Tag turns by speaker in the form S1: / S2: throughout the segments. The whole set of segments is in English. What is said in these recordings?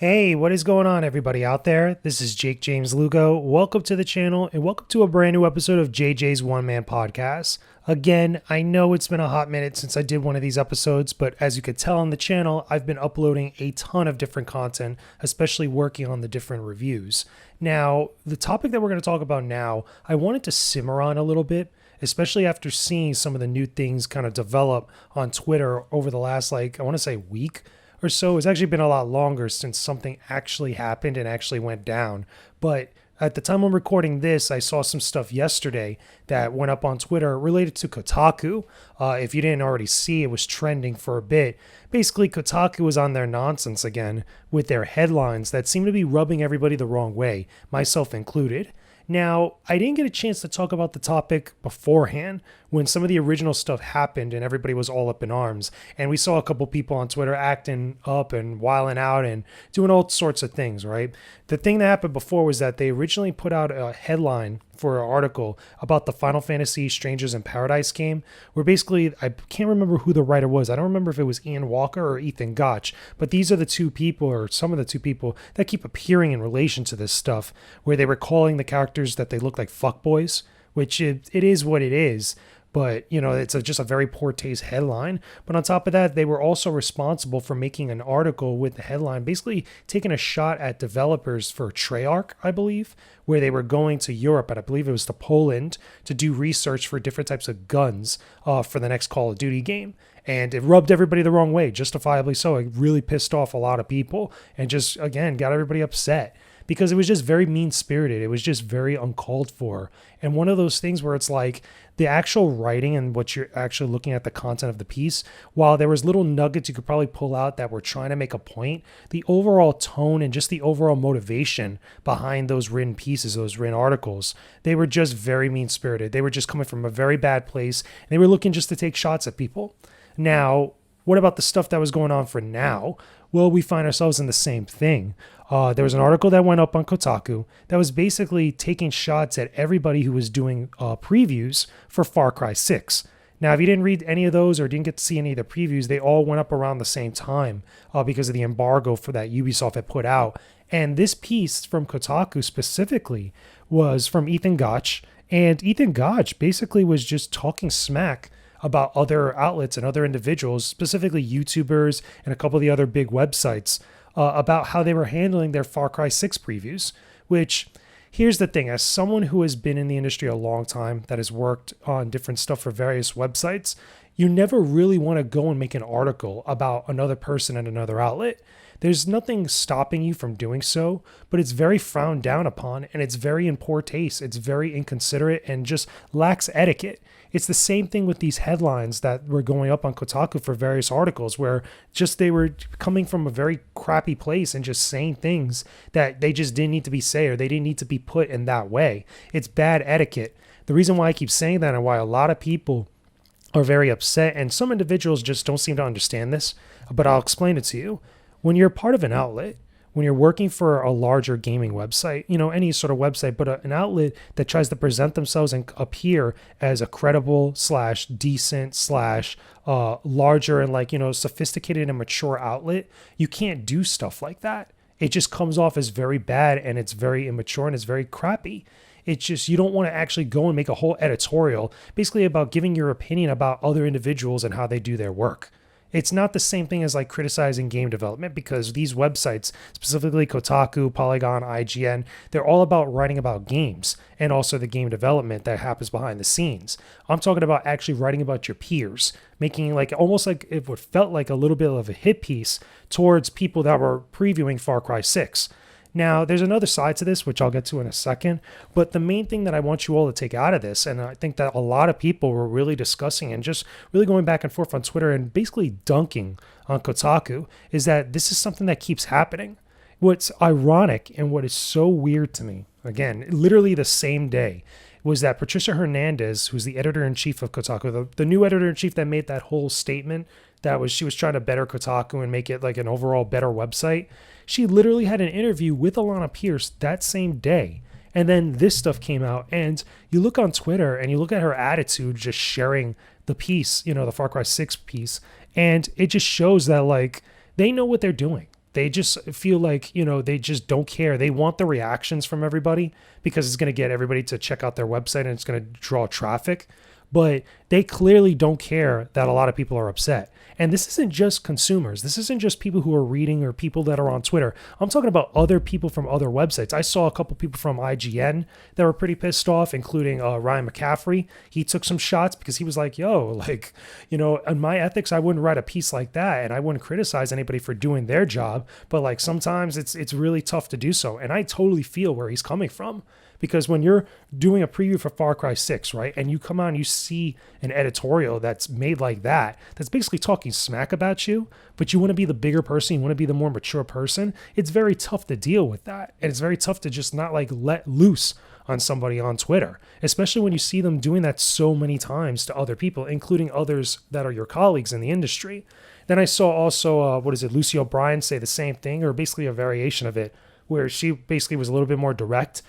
S1: Hey, what is going on, everybody out there? This is Jakejames Lugo. Welcome to the channel and welcome to a brand new episode of JJ's One Man Podcast. Again, I know it's been a hot minute since I did one of these episodes, but as you could tell on the channel, I've been uploading a ton of different content, especially working on the different reviews. Now, the topic that we're going to talk about now, I wanted to simmer on a little bit, especially after seeing some of the new things kind of develop on Twitter over the last, I want to say week or so. It's actually been a lot longer since something actually happened and actually went down. But at the time I'm recording this, I saw some stuff yesterday that went up on Twitter related to Kotaku. If you didn't already see, it was trending for a bit. Basically, Kotaku was on their nonsense again with their headlines that seem to be rubbing everybody the wrong way, myself included. Now, I didn't get a chance to talk about the topic beforehand when some of the original stuff happened and everybody was all up in arms. And we saw a couple people on Twitter acting up and wilding out and doing all sorts of things, right? The thing that happened before was that they originally put out a headline for an article about the Final Fantasy Strangers in Paradise game, where basically, I can't remember who the writer was. I don't remember if it was Ian Walker or Ethan Gotch, but these are the two people, or some of the two people, that keep appearing in relation to this stuff, where they were calling the characters that they look like fuckboys, which it is what it is. But, it's just a very poor taste headline. But on top of that, they were also responsible for making an article with the headline, basically taking a shot at developers for Treyarch, I believe, where they were going to Europe, and I believe it was to Poland, to do research for different types of guns for the next Call of Duty game. And it rubbed everybody the wrong way, justifiably so. It really pissed off a lot of people and just, again, got everybody upset. Because it was just very mean-spirited. It was just very uncalled for. And one of those things where it's like the actual writing and what you're actually looking at the content of the piece, while there was little nuggets you could probably pull out that were trying to make a point, the overall tone and just the overall motivation behind those written pieces, those written articles, they were just very mean-spirited. They were just coming from a very bad place. And they were looking just to take shots at people. Now, what about the stuff that was going on for now? Well, we find ourselves in the same thing. There was an article that went up on Kotaku that was basically taking shots at everybody who was doing previews for Far Cry 6. Now, if you didn't read any of those or didn't get to see any of the previews, they all went up around the same time because of the embargo for that Ubisoft had put out. And this piece from Kotaku specifically was from Ethan Gotch. And Ethan Gotch basically was just talking smack about other outlets and other individuals, specifically YouTubers and a couple of the other big websites, about how they were handling their Far Cry 6 previews. Which, here's the thing, as someone who has been in the industry a long time, that has worked on different stuff for various websites, you never really want to go and make an article about another person at another outlet. There's nothing stopping you from doing so, but it's very frowned down upon and it's very in poor taste. It's very inconsiderate and just lacks etiquette. It's the same thing with these headlines that were going up on Kotaku for various articles where just they were coming from a very crappy place and just saying things that they just didn't need to be said or they didn't need to be put in that way. It's bad etiquette. The reason why I keep saying that and why a lot of people are very upset, and some individuals just don't seem to understand this, but I'll explain it to you. When you're part of an outlet, when you're working for a larger gaming website, any sort of website, but an outlet that tries to present themselves and appear as a credible / decent / larger and sophisticated and mature outlet, you can't do stuff like that. It just comes off as very bad and it's very immature and it's very crappy. It's just, you don't want to actually go and make a whole editorial basically about giving your opinion about other individuals and how they do their work. It's not the same thing as criticizing game development, because these websites, specifically Kotaku, Polygon, IGN, they're all about writing about games and also the game development that happens behind the scenes. I'm talking about actually writing about your peers, making almost like it would felt like a little bit of a hit piece towards people that were previewing Far Cry 6. Now, there's another side to this, which I'll get to in a second, but the main thing that I want you all to take out of this, and I think that a lot of people were really discussing and just really going back and forth on Twitter and basically dunking on Kotaku, is that this is something that keeps happening. What's ironic and what is so weird to me, again, literally the same day, was that Patricia Hernandez, who's the editor-in-chief of Kotaku, the new editor-in-chief that made that whole statement that she was trying to better Kotaku and make it an overall better website, she literally had an interview with Alana Pierce that same day. And then this stuff came out, and you look on Twitter and you look at her attitude just sharing the piece, the Far Cry 6 piece, and it just shows that they know what they're doing. They just feel like, they just don't care. They want the reactions from everybody because it's going to get everybody to check out their website and it's going to draw traffic. But they clearly don't care that a lot of people are upset. And this isn't just consumers. This isn't just people who are reading or people that are on Twitter. I'm talking about other people from other websites. I saw a couple people from IGN that were pretty pissed off, including Ryan McCaffrey. He took some shots because he was like, in my ethics, I wouldn't write a piece like that. And I wouldn't criticize anybody for doing their job. But like sometimes it's really tough to do so. And I totally feel where he's coming from. Because when you're doing a preview for Far Cry 6, right, and you come on, you see an editorial that's made like that, that's basically talking smack about you, but you want to be the bigger person, you want to be the more mature person, it's very tough to deal with that. And it's very tough to just not like let loose on somebody on Twitter, especially when you see them doing that so many times to other people, including others that are your colleagues in the industry. Then I saw also, Lucy O'Brien say the same thing, or basically a variation of it, where she basically was a little bit more direct,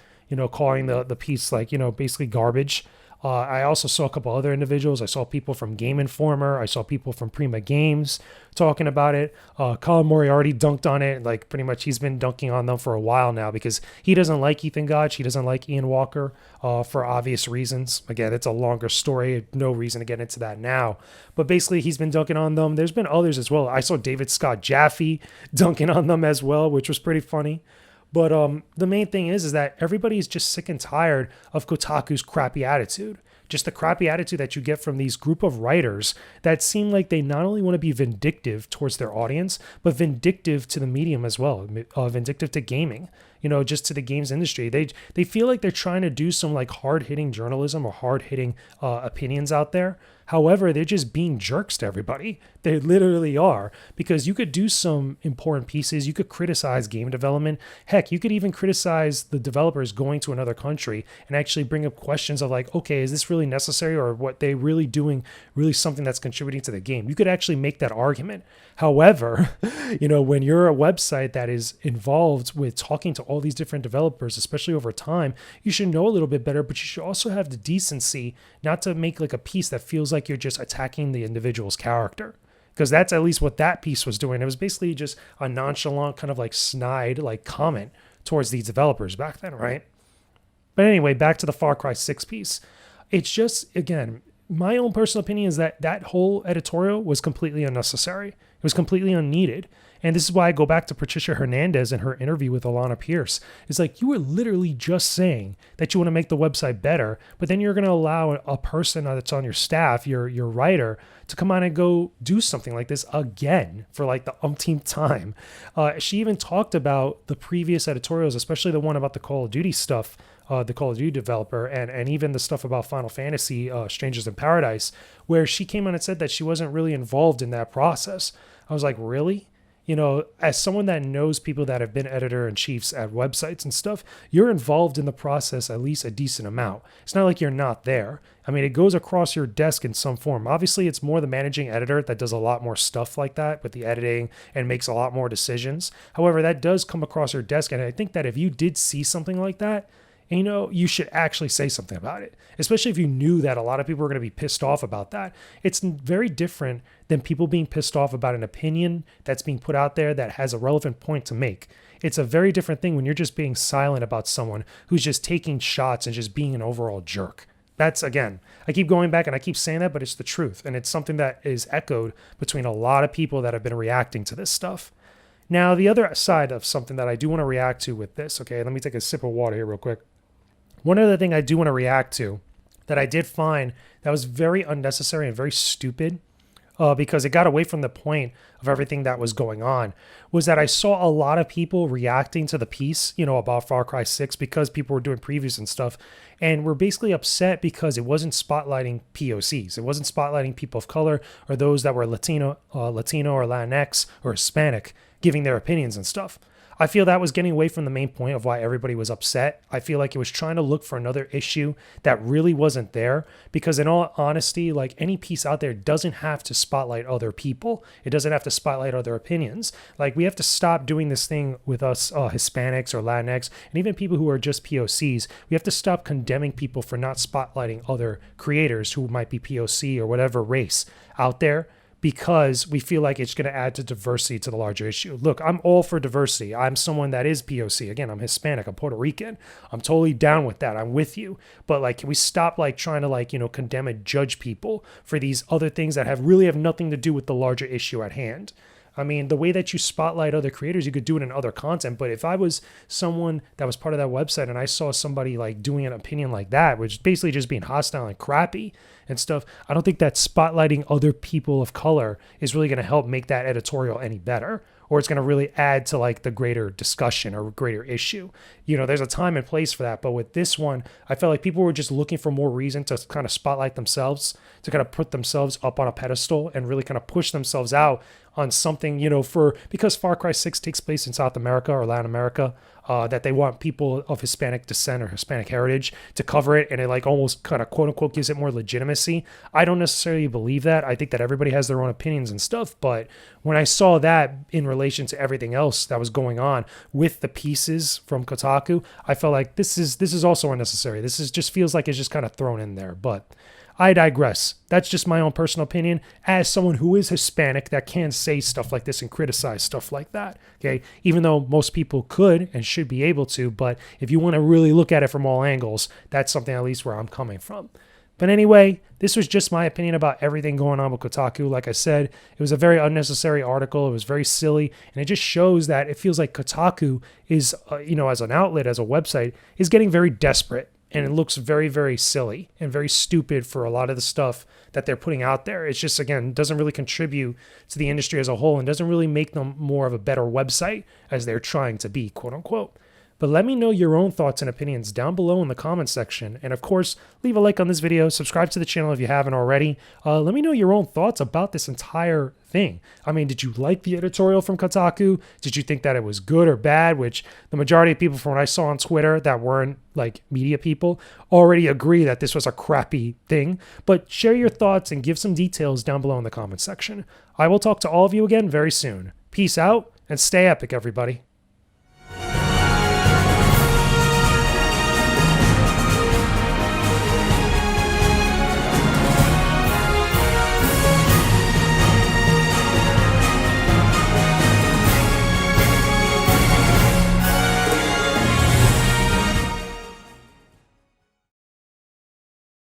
S1: calling the piece like, basically garbage. I also saw a couple other individuals. I saw people from Game Informer. I saw people from Prima Games talking about it. Colin Moriarty dunked on it. Like pretty much he's been dunking on them for a while now because he doesn't like Ethan Gotch. He doesn't like Ian Walker for obvious reasons. Again, it's a longer story. No reason to get into that now. But basically he's been dunking on them. There's been others as well. I saw David Scott Jaffe dunking on them as well, which was pretty funny. But the main thing is that everybody's just sick and tired of Kotaku's crappy attitude. Just the crappy attitude that you get from these group of writers that seem like they not only want to be vindictive towards their audience, but vindictive to the medium as well, vindictive to gaming, just to the games industry. They feel like they're trying to do some like hard-hitting journalism or hard-hitting opinions out there. However, they're just being jerks to everybody. They literally are, because you could do some important pieces. You could criticize game development. Heck, you could even criticize the developers going to another country and actually bring up questions of like, okay, is this really necessary, or what they really doing really something that's contributing to the game? You could actually make that argument. However, when you're a website that is involved with talking to all these different developers, especially over time, you should know a little bit better, but you should also have the decency not to make like a piece that feels like you're just attacking the individual's character. Because that's at least what that piece was doing. It was basically just a nonchalant kind of like snide like comment towards these developers back then, right? But anyway, back to the Far Cry 6 piece. It's just, again, my own personal opinion is that that whole editorial was completely unnecessary. It was completely unneeded. And this is why I go back to Patricia Hernandez and her interview with Alana Pierce. It's like, you were literally just saying that you want to make the website better, but then you're going to allow a person that's on your staff, your writer, to come on and go do something like this again for like the umpteenth time. She even talked about the previous editorials, especially the one about the Call of Duty stuff, the Call of Duty developer, and even the stuff about Final Fantasy, Strangers in Paradise, where she came on and said that she wasn't really involved in that process. I was like, really? As someone that knows people that have been editor-in-chiefs at websites and stuff, you're involved in the process at least a decent amount. It's not like you're not there. I mean, it goes across your desk in some form. Obviously, it's more the managing editor that does a lot more stuff like that with the editing and makes a lot more decisions. However, that does come across your desk, and I think that if you did see something like that, you should actually say something about it, especially if you knew that a lot of people were going to be pissed off about that. It's very different than people being pissed off about an opinion that's being put out there that has a relevant point to make. It's a very different thing when you're just being silent about someone who's just taking shots and just being an overall jerk. That's, again, I keep going back and I keep saying that, but it's the truth. And it's something that is echoed between a lot of people that have been reacting to this stuff. Now, the other side of something that I do want to react to with this, okay, let me take a sip of water here real quick. One other thing I do want to react to that I did find that was very unnecessary and very stupid, because it got away from the point of everything that was going on, was that I saw a lot of people reacting to the piece, about Far Cry 6, because people were doing previews and stuff, and were basically upset because it wasn't spotlighting POCs. It wasn't spotlighting people of color or those that were Latino or Latinx or Hispanic giving their opinions and stuff. I feel that was getting away from the main point of why everybody was upset. I feel like it was trying to look for another issue that really wasn't there, because in all honesty, like, any piece out there doesn't have to spotlight other people. It doesn't have to spotlight other opinions. Like, we have to stop doing this thing with us Hispanics or Latinx and even people who are just POCs. We have to stop condemning people for not spotlighting other creators who might be POC or whatever race out there, because we feel like it's going to add to diversity to the larger issue. Look, I'm all for diversity. I'm someone that is POC. Again, I'm Hispanic, I'm Puerto Rican. I'm totally down with that. I'm with you. But like, can we stop like trying to like, condemn and judge people for these other things that really have nothing to do with the larger issue at hand? I mean, the way that you spotlight other creators, you could do it in other content. But if I was someone that was part of that website and I saw somebody like doing an opinion like that, which is basically just being hostile and crappy and stuff, I don't think that spotlighting other people of color is really going to help make that editorial any better, or it's going to really add to like the greater discussion or greater issue. There's a time and place for that. But with this one, I felt like people were just looking for more reason to kind of spotlight themselves, to kind of put themselves up on a pedestal and really kind of push themselves out on something, because Far Cry 6 takes place in South America or Latin America, that they want people of Hispanic descent or Hispanic heritage to cover it, and it like almost kind of quote unquote gives it more legitimacy. I don't necessarily believe that. I think that everybody has their own opinions and stuff, but when I saw that in relation to everything else that was going on with the pieces from Kotaku, I felt like this is also unnecessary. This is just feels like it's just kind of thrown in there, but I digress. That's just my own personal opinion as someone who is Hispanic that can say stuff like this and criticize stuff like that. Okay. Even though most people could and should be able to, but if you want to really look at it from all angles, that's something at least where I'm coming from. But anyway, this was just my opinion about everything going on with Kotaku. Like I said, it was a very unnecessary article. It was very silly. And it just shows that it feels like Kotaku is, as an outlet, as a website, is getting very desperate. And it looks very, very silly and very stupid for a lot of the stuff that they're putting out there. It's just, again, doesn't really contribute to the industry as a whole and doesn't really make them more of a better website as they're trying to be, quote unquote. But let me know your own thoughts and opinions down below in the comment section. And of course, leave a like on this video, subscribe to the channel if you haven't already. Let me know your own thoughts about this entire thing. I mean, did you like the editorial from Kotaku? Did you think that it was good or bad? Which the majority of people from what I saw on Twitter that weren't like media people already agree that this was a crappy thing. But share your thoughts and give some details down below in the comment section. I will talk to all of you again very soon. Peace out and stay epic, everybody.